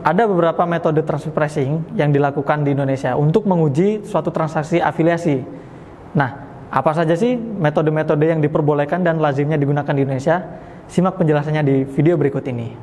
Ada beberapa metode transfer pricing yang dilakukan di Indonesia untuk menguji suatu transaksi afiliasi. Nah, apa saja sih metode-metode yang diperbolehkan dan lazimnya digunakan di Indonesia? Simak penjelasannya di video berikut ini.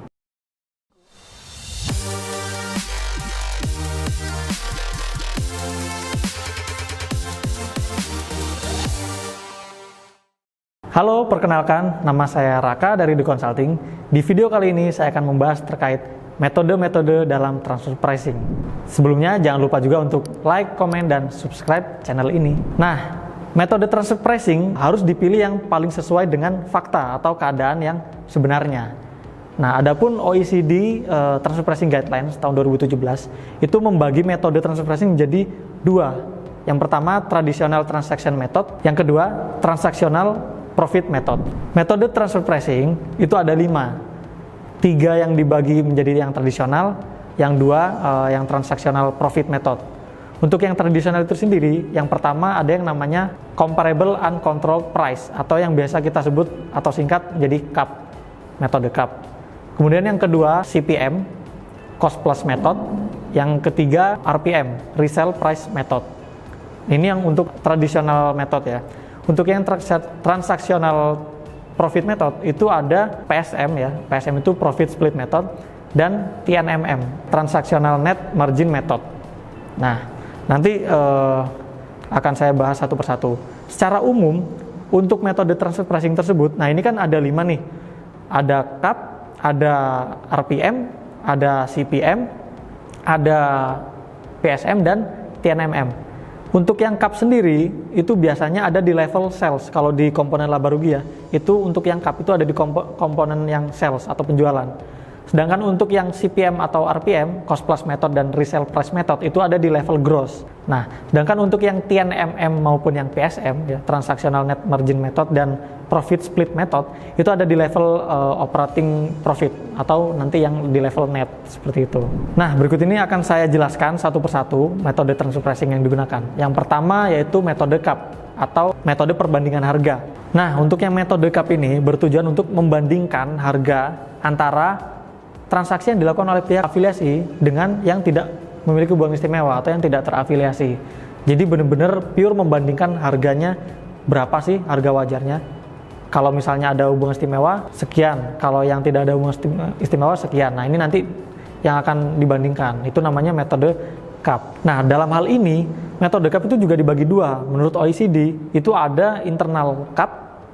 Halo, perkenalkan, nama saya Raka dari The Consulting. Di video kali ini saya akan membahas terkait metode-metode dalam transfer pricing. Sebelumnya jangan lupa juga untuk like, komen, dan subscribe channel ini. Nah, metode transfer pricing harus dipilih yang paling sesuai dengan fakta atau keadaan yang sebenarnya. Nah, adapun OECD Transfer Pricing Guidelines tahun 2017 itu membagi metode transfer pricing menjadi dua. Yang pertama, traditional transaction method. Yang kedua, transactional profit method. Metode transfer pricing itu ada 5. 3 yang dibagi menjadi yang tradisional, yang 2 yang transactional profit method. Untuk yang tradisional itu sendiri, yang pertama ada yang namanya comparable uncontrolled price atau yang biasa kita sebut atau singkat jadi CUP, metode CUP. Kemudian yang kedua CPM, cost plus method. Yang ketiga RPM, resale price method. Ini yang untuk tradisional method ya. Untuk yang transactional profit method itu ada PSM ya. PSM itu profit split method dan TNMM, transactional net margin method. Nah, nanti akan saya bahas satu persatu. Secara umum untuk metode transfer pricing tersebut, nah ini kan ada 5 nih. Ada CUP, ada RPM, ada CPM, ada PSM dan TNMM. Untuk yang CUP sendiri, itu biasanya ada di level sales. Kalau di komponen laba rugi ya, itu untuk yang CUP itu ada di komponen yang sales atau penjualan. Sedangkan untuk yang CPM atau RPM, cost plus method dan resale price method, itu ada di level gross. Nah, sedangkan untuk yang TNMM maupun yang PSM, ya, transactional net margin method dan profit split method, itu ada di level operating profit atau nanti yang di level net, seperti itu. Nah, berikut ini akan saya jelaskan satu persatu metode transfer pricing yang digunakan. Yang pertama yaitu metode CUP atau metode perbandingan harga. Nah, untuk yang metode CUP ini bertujuan untuk membandingkan harga antara transaksi yang dilakukan oleh pihak afiliasi dengan yang tidak memiliki hubungan istimewa atau yang tidak terafiliasi. Jadi benar-benar pure membandingkan harganya berapa sih harga wajarnya. Kalau misalnya ada hubungan istimewa, sekian. Kalau yang tidak ada hubungan istimewa, sekian. Nah, ini nanti yang akan dibandingkan. Itu namanya metode CUP. Nah, dalam hal ini, metode CUP itu juga dibagi dua. Menurut OECD, itu ada internal CUP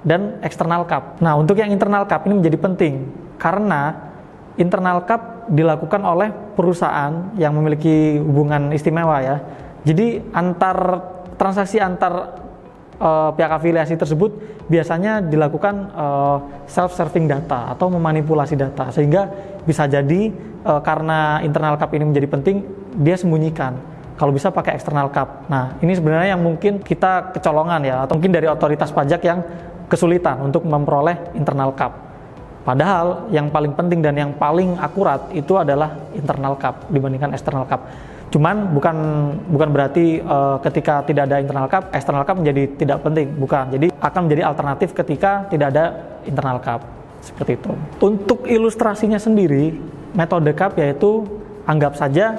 dan external CUP. Nah, untuk yang internal CUP ini menjadi penting. Karena internal CUP dilakukan oleh perusahaan yang memiliki hubungan istimewa ya. Jadi transaksi antar pihak afiliasi tersebut biasanya dilakukan self-serving data atau memanipulasi data, sehingga bisa jadi karena internal CUP ini menjadi penting, dia sembunyikan. Kalau bisa pakai external CUP. Nah, ini sebenarnya yang mungkin kita kecolongan ya, atau mungkin dari otoritas pajak yang kesulitan untuk memperoleh internal CUP. Padahal yang paling penting dan yang paling akurat itu adalah internal CUP dibandingkan external CUP. Cuman bukan berarti ketika tidak ada internal CUP, external CUP menjadi tidak penting, bukan. Jadi akan menjadi alternatif ketika tidak ada internal CUP, seperti itu. Untuk ilustrasinya sendiri, metode CUP yaitu anggap saja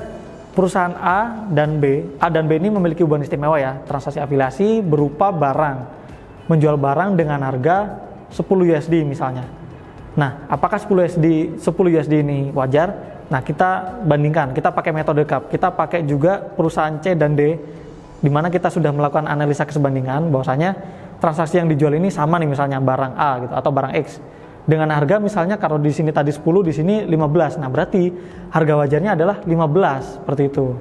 perusahaan A dan B ini memiliki hubungan istimewa ya, transaksi afiliasi berupa barang, menjual barang dengan harga 10 USD misalnya. Nah, apakah 10 USD ini wajar? Nah, kita bandingkan, kita pakai metode CUP, kita pakai juga perusahaan C dan D, di mana kita sudah melakukan analisa kesebandingan, bahwasanya transaksi yang dijual ini sama nih, misalnya barang A gitu, atau barang X, dengan harga misalnya kalau di sini tadi 10, di sini 15, nah berarti harga wajarnya adalah 15, seperti itu.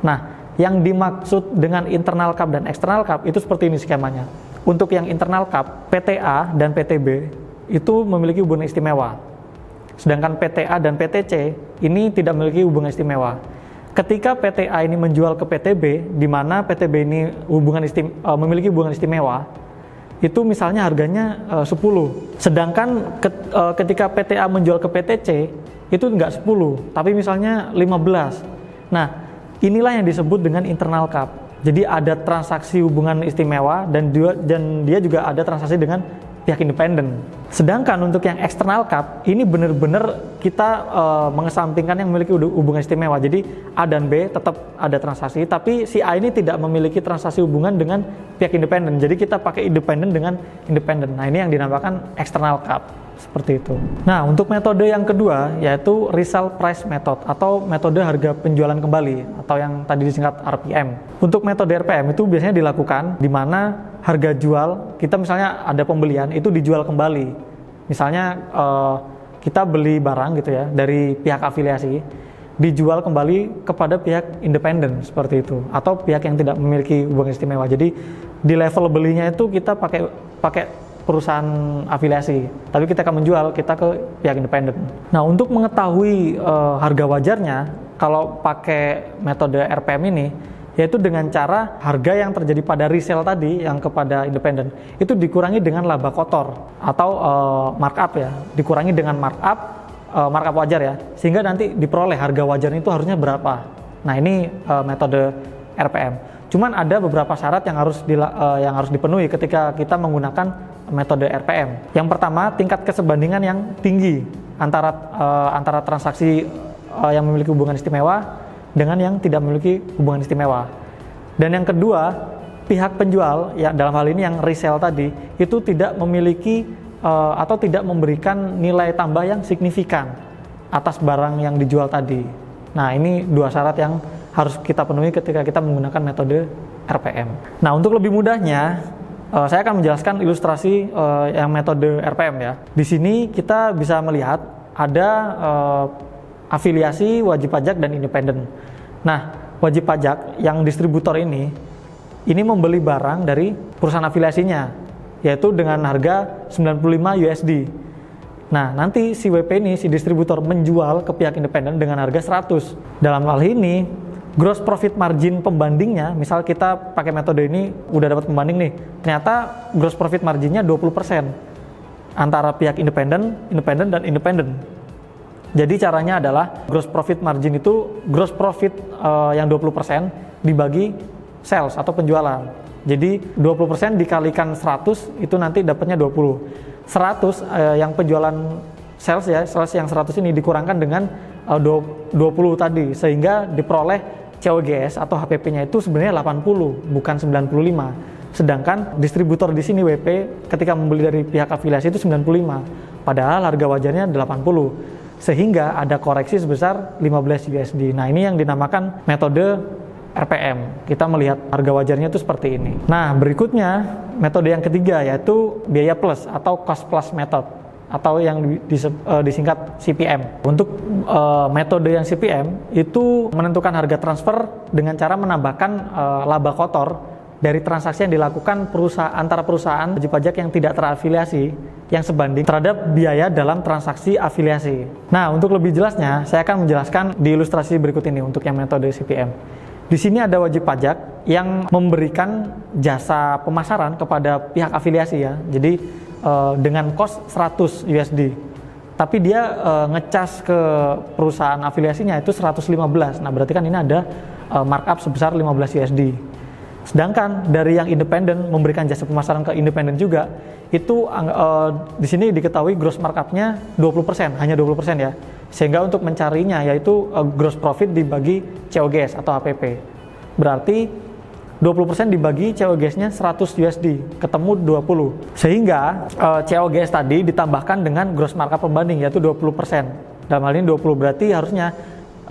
Nah, yang dimaksud dengan internal CUP dan external CUP itu seperti ini skemanya. Untuk yang internal CUP, PTA dan PTB itu memiliki hubungan istimewa. Sedangkan PTA dan PTC ini tidak memiliki hubungan istimewa. Ketika PTA ini menjual ke PTB, di mana PTB ini memiliki hubungan istimewa, itu misalnya harganya 10. Sedangkan ketika PTA menjual ke PTC, itu enggak 10, tapi misalnya 15. Nah, inilah yang disebut dengan internal CUP. Jadi ada transaksi hubungan istimewa dan dia juga ada transaksi dengan pihak independen. Sedangkan untuk yang external cap ini benar-benar kita mengesampingkan yang memiliki hubungan istimewa. Jadi A dan B tetap ada transaksi, tapi si A ini tidak memiliki transaksi hubungan dengan pihak independen. Jadi kita pakai independen dengan independen. Nah, ini yang dinamakan external cap. Seperti itu. Nah, untuk metode yang kedua yaitu resale price method atau metode harga penjualan kembali atau yang tadi disingkat RPM. Untuk metode RPM itu biasanya dilakukan di mana harga jual kita misalnya ada pembelian itu dijual kembali. Misalnya kita beli barang gitu ya dari pihak afiliasi dijual kembali kepada pihak independen seperti itu atau pihak yang tidak memiliki hubungan istimewa. Jadi di level belinya itu kita pakai perusahaan afiliasi, tapi kita akan menjual kita ke pihak independen. Nah, untuk mengetahui harga wajarnya kalau pakai metode RPM ini, yaitu dengan cara harga yang terjadi pada resale tadi yang kepada independen itu dikurangi dengan laba kotor atau markup ya, dikurangi dengan markup wajar ya, sehingga nanti diperoleh harga wajarnya itu harusnya berapa. Nah, ini metode RPM. Cuman ada beberapa syarat yang harus dipenuhi ketika kita menggunakan metode RPM. Yang pertama, tingkat kesebandingan yang tinggi antara transaksi yang memiliki hubungan istimewa dengan yang tidak memiliki hubungan istimewa. Dan yang kedua, pihak penjual ya dalam hal ini yang resale tadi itu tidak memiliki atau tidak memberikan nilai tambah yang signifikan atas barang yang dijual tadi. Nah, ini dua syarat yang harus kita penuhi ketika kita menggunakan metode RPM. Nah, untuk lebih mudahnya saya akan menjelaskan ilustrasi yang metode RPM ya. Di sini kita bisa melihat ada afiliasi, wajib pajak, dan independen. Nah, wajib pajak yang distributor ini membeli barang dari perusahaan afiliasinya, yaitu dengan harga 95 USD. Nah, nanti si WP ini, si distributor menjual ke pihak independen dengan harga 100. Dalam hal ini, gross profit margin pembandingnya, misal kita pakai metode ini udah dapat pembanding nih, ternyata gross profit marginnya 20% antara pihak independen, dan independen. Jadi caranya adalah gross profit margin itu gross profit yang 20% dibagi sales atau penjualan. Jadi 20% dikalikan 100 itu nanti dapatnya 20. 100 yang penjualan sales ya, sales yang 100 ini dikurangkan dengan 20 tadi, sehingga diperoleh COGS atau HPP-nya itu sebenarnya 80 bukan 95. Sedangkan distributor di sini WP ketika membeli dari pihak afiliasi itu 95, padahal harga wajarnya 80. Sehingga ada koreksi sebesar 15 USD. Nah, ini yang dinamakan metode RPM. Kita melihat harga wajarnya itu seperti ini. Nah, berikutnya metode yang ketiga yaitu biaya plus atau cost plus method atau yang disingkat CPM. Untuk metode yang CPM itu menentukan harga transfer dengan cara menambahkan laba kotor dari transaksi yang dilakukan antara perusahaan wajib pajak yang tidak terafiliasi yang sebanding terhadap biaya dalam transaksi afiliasi. Nah, untuk lebih jelasnya saya akan menjelaskan di ilustrasi berikut ini untuk yang metode CPM. Di sini ada wajib pajak yang memberikan jasa pemasaran kepada pihak afiliasi ya. Jadi dengan cost 100 USD. Tapi dia ngecas ke perusahaan afiliasinya itu 115. Nah, berarti kan ini ada markup sebesar 15 USD. Sedangkan dari yang independen memberikan jasa pemasaran ke independen juga, itu di sini diketahui gross markup-nya 20%, hanya 20% ya. Sehingga untuk mencarinya yaitu gross profit dibagi COGS atau HPP. Berarti 20% dibagi COGS-nya 100 USD, ketemu 20. Sehingga COGS tadi ditambahkan dengan gross markup pembanding yaitu 20%. Dalam hal ini 20 berarti harusnya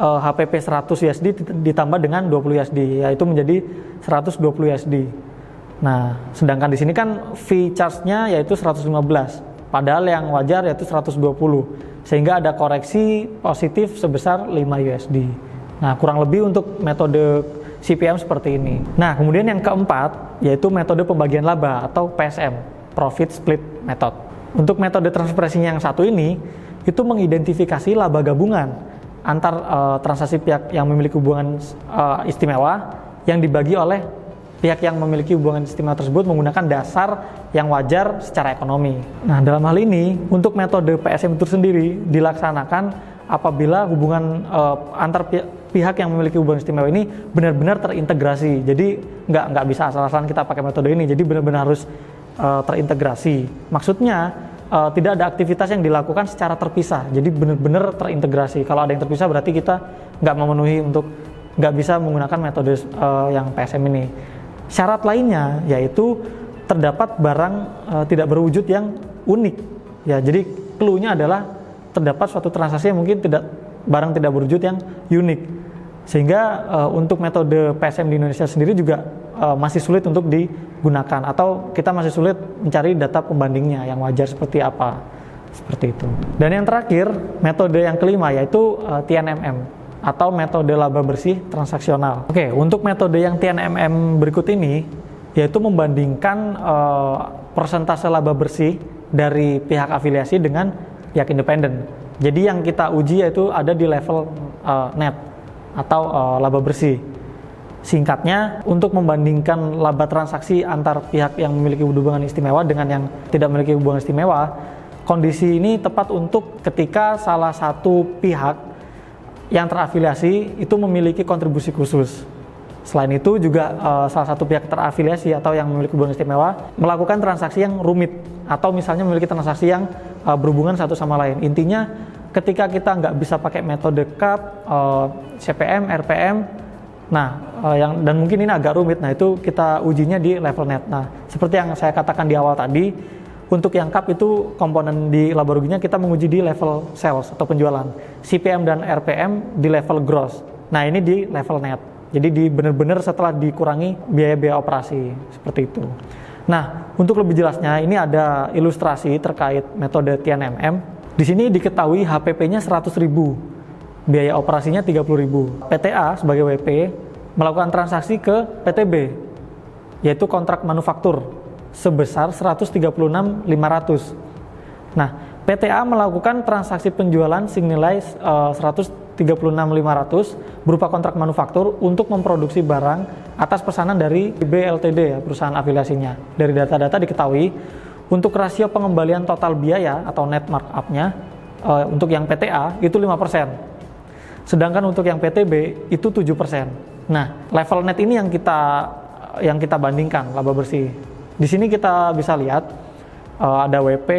HPP 100 USD ditambah dengan 20 USD, yaitu menjadi 120 USD. Nah, sedangkan di sini kan fee charge-nya yaitu 115, padahal yang wajar yaitu 120, sehingga ada koreksi positif sebesar 5 USD. Nah, kurang lebih untuk metode CPM seperti ini. Nah, kemudian yang keempat yaitu metode pembagian laba atau PSM, Profit Split Method. Untuk metode transfer pricing yang satu ini itu mengidentifikasi laba gabungan antar transaksi pihak yang memiliki hubungan istimewa yang dibagi oleh pihak yang memiliki hubungan istimewa tersebut menggunakan dasar yang wajar secara ekonomi. Nah, dalam hal ini untuk metode PSM itu sendiri dilaksanakan apabila hubungan antar pihak yang memiliki hubungan istimewa ini benar-benar terintegrasi. Jadi nggak bisa asal-asalan kita pakai metode ini. Jadi benar-benar harus terintegrasi. Maksudnya tidak ada aktivitas yang dilakukan secara terpisah, jadi benar-benar terintegrasi. Kalau ada yang terpisah berarti kita nggak memenuhi untuk nggak bisa menggunakan metode yang PSM ini. Syarat lainnya yaitu terdapat barang tidak berwujud yang unik. Ya, jadi clue-nya adalah terdapat suatu transaksi yang mungkin barang tidak berwujud yang unik. Sehingga untuk metode PSM di Indonesia sendiri juga masih sulit untuk digunakan, atau kita masih sulit mencari data pembandingnya yang wajar seperti apa, seperti itu. Dan yang terakhir, metode yang kelima yaitu TNMM atau metode laba bersih transaksional. Oke, untuk metode yang TNMM berikut ini yaitu membandingkan persentase laba bersih dari pihak afiliasi dengan pihak independen. Jadi yang kita uji yaitu ada di level net atau laba bersih. Singkatnya, untuk membandingkan laba transaksi antar pihak yang memiliki hubungan istimewa dengan yang tidak memiliki hubungan istimewa, kondisi ini tepat untuk ketika salah satu pihak yang terafiliasi itu memiliki kontribusi khusus. Selain itu juga salah satu pihak terafiliasi atau yang memiliki hubungan istimewa melakukan transaksi yang rumit, atau misalnya memiliki transaksi yang berhubungan satu sama lain. Intinya ketika kita nggak bisa pakai metode CAP, CPM, RPM, dan mungkin ini agak rumit, nah itu kita ujinya di level net. Nah, seperti yang saya katakan di awal tadi, untuk yang CAP itu komponen di laba ruginya kita menguji di level sales atau penjualan, CPM dan RPM di level gross. Nah, ini di level net. Jadi benar-benar setelah dikurangi biaya-biaya operasi, seperti itu. Nah, untuk lebih jelasnya, ini ada ilustrasi terkait metode TNMM. Di sini diketahui HPP-nya 100.000, biaya operasinya 30.000. PTA sebagai WP melakukan transaksi ke PTB, yaitu kontrak manufaktur, sebesar 136.500. Nah, PTA melakukan transaksi penjualan senilai 136.500 berupa kontrak manufaktur untuk memproduksi barang atas pesanan dari BLTD, ya, perusahaan afiliasinya. Dari data-data diketahui untuk rasio pengembalian total biaya atau net markup-nya untuk yang PTA itu 5%. Sedangkan untuk yang PTB itu 7%. Nah, level net ini yang kita bandingkan laba bersih. Di sini kita bisa lihat ada WP,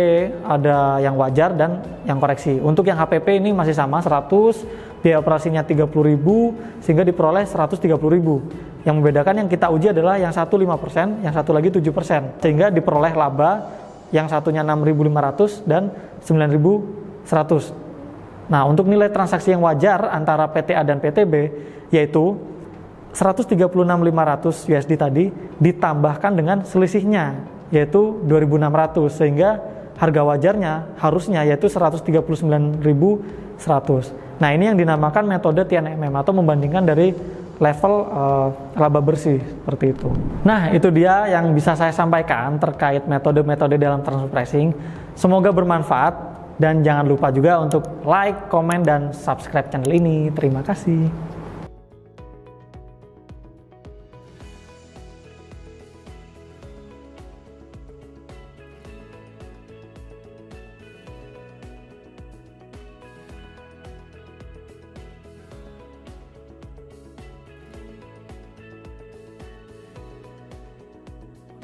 ada yang wajar dan yang koreksi. Untuk yang HPP ini masih sama 100, biaya operasinya 30.000 sehingga diperoleh 130.000. Yang membedakan yang kita uji adalah yang satu 5%, yang satu lagi 7%. Sehingga diperoleh laba yang satunya 6.500 dan 9.100. Nah, untuk nilai transaksi yang wajar antara PTA dan PTB yaitu 136.500 USD tadi ditambahkan dengan selisihnya yaitu 2.600, sehingga harga wajarnya harusnya yaitu 139.100. Nah, ini yang dinamakan metode TNMM atau membandingkan dari level laba bersih, seperti itu. Nah, itu dia yang bisa saya sampaikan terkait metode-metode dalam transfer pricing. Semoga bermanfaat dan jangan lupa juga untuk like, komen, dan subscribe channel ini. Terima kasih.